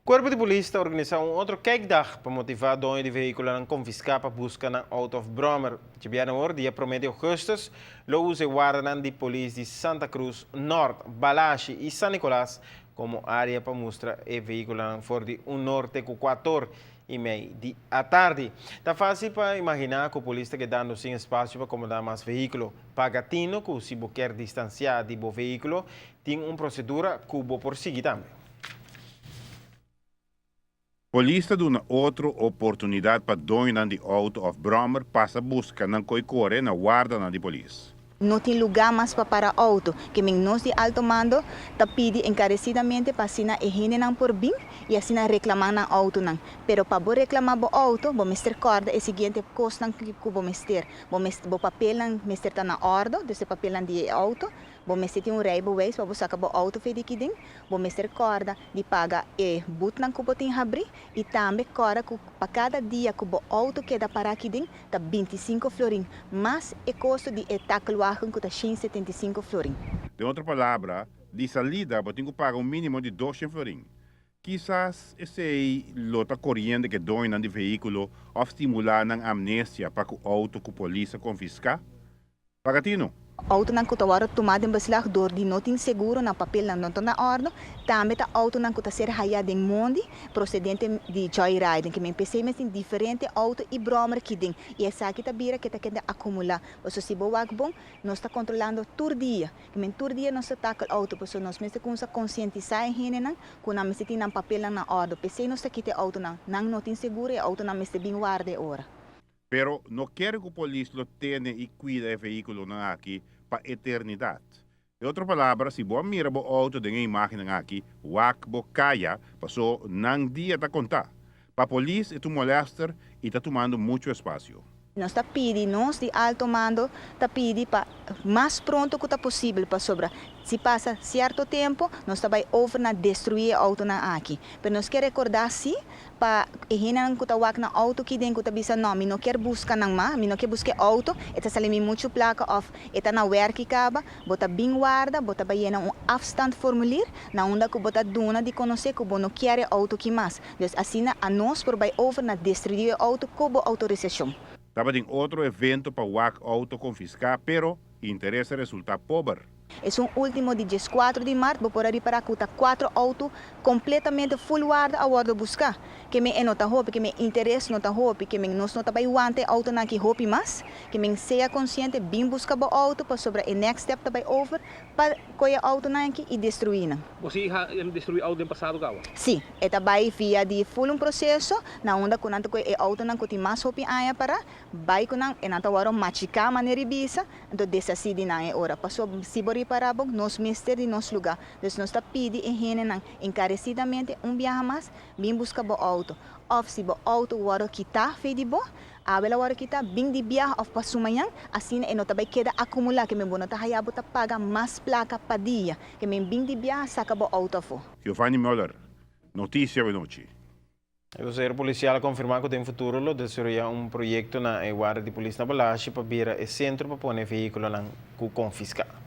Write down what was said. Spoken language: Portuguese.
Corpo de Polícia organiza um outro kijkdag para motivar dono de veículo a confiscar para buscar na Out of Brommer. Tibiano dia 1 de agosto, lo usa guarda de polícia de Santa Cruz Norte, Balache e San Nicolás como área para mostrar o veículo for de norte com 4:30 da tarde. Está fácil para imaginar que o polícia está dando sem espaço para acomodar mais veículos. Pagatino, que se você quer distanciar de o veículo, tem uma procedura que você por seguir também. Polícia dá outra oportunidade para dono de Out of Brommer passa busca na coicore na guarda na de polícia. Não tem lugar mais para parar auto, que nós de alto mando tá pedi encarecidamente para assinar e rende não por bem e assinar reclamar na auto não. Pero para reclamar bo auto, bo mister corda é seguinte costa que bo mister, bo papel não mister tá na ordem, desse papel não de auto, bo mister tem rei bo wees para sacar bo auto fe de kiding, bo mister corda de paga e but não que tem abrir e também corda para cada dia que bo auto queda parar kiding tá 25 florin, mas é custo de etaclo que está 75 florin. De outra palavra, de salida, você tem que pagar mínimo de 200 florin. Quizás esse lota corrente que dona de veículo ou estimular na amnésia para que o auto que a polícia confiscar. Pagatino. Auto não que está tomado em basilar dor de não tem seguro na papel não está na ordem, também tá auto não que está ser raiado em mundo procedente de joyride que me pensei mas tem diferente auto e brommer que tem e essa aqui tá bira que tá querendo acumular, você se boa bom nós está controlando todo dia, que men todo dia nós está com auto, porque nós mesmo com essa conscientizar em não, com a mesmo tem na papel na ordem, pensei nós está aqui auto não tem seguro e auto não mesmo bem guarda hora. Pero não quero que a polícia lo tenha e cuida o veículo aqui para a eternidade. De outra palavra, se você mira o auto de uma imagem aqui, wak bo kaya, passou nang dia tá contar. Para a polícia, tu molesta e está tomando muito espaço. Nós está pedindo, nós de alto mando, está pedindo para mais pronto que possível para sobrar. Se passa certo tempo, nós também over na destruir o auto na aqui. Mas nós queremos recordar sim, para ihinan que está na auto que dentro que bisa não, não quer buscar nang ma, não quer buscar auto, eta salimi muito placa of, eta na werk kaba, bota bem guarda, bota baiena afstand formulier, na onda que bota duna de conhecer que não quer auto que mais. Dus assim a nós por vai over na destruir o auto como autorização. Estava em outro evento para o auto confiscar, pero interessa resultar pobre. É último de 4 de março, vou por aí para que 4 autos completamente full guarda a hora de buscar. Que me nota hope, que me interesse nota hope, que me nós nota vai wante auto na que hope mais, que me seja consciente bem buscar o auto para sobre o next step também over para coia auto na que e destruir. Você destruiu auto no passado gawa? Sim, eta vai via de full processo, na onda que nanto coia auto na que tem mais hope aya para, vai que nan e nata waro machicar maneira bisa, então desacide na hora. Passou se para nós mister de nosso lugar. Então nós está pedindo encarecidamente viagem mais, bem buscar o auto. Ou se o auto waro quitar feio de bom, a bela waro quitar bem de viagem ou para manhã, assim e não também queda acumular que me bono tá hayabo tá paga mais placa para dia, que me bem de viagem saca o auto fo. Giovanni Müller, notícia de noite. O ser policial confirmou que tem futuro lo desarrollar um projeto na guarda de polícia na Balache para vir o centro para pôr veículo na confiscar.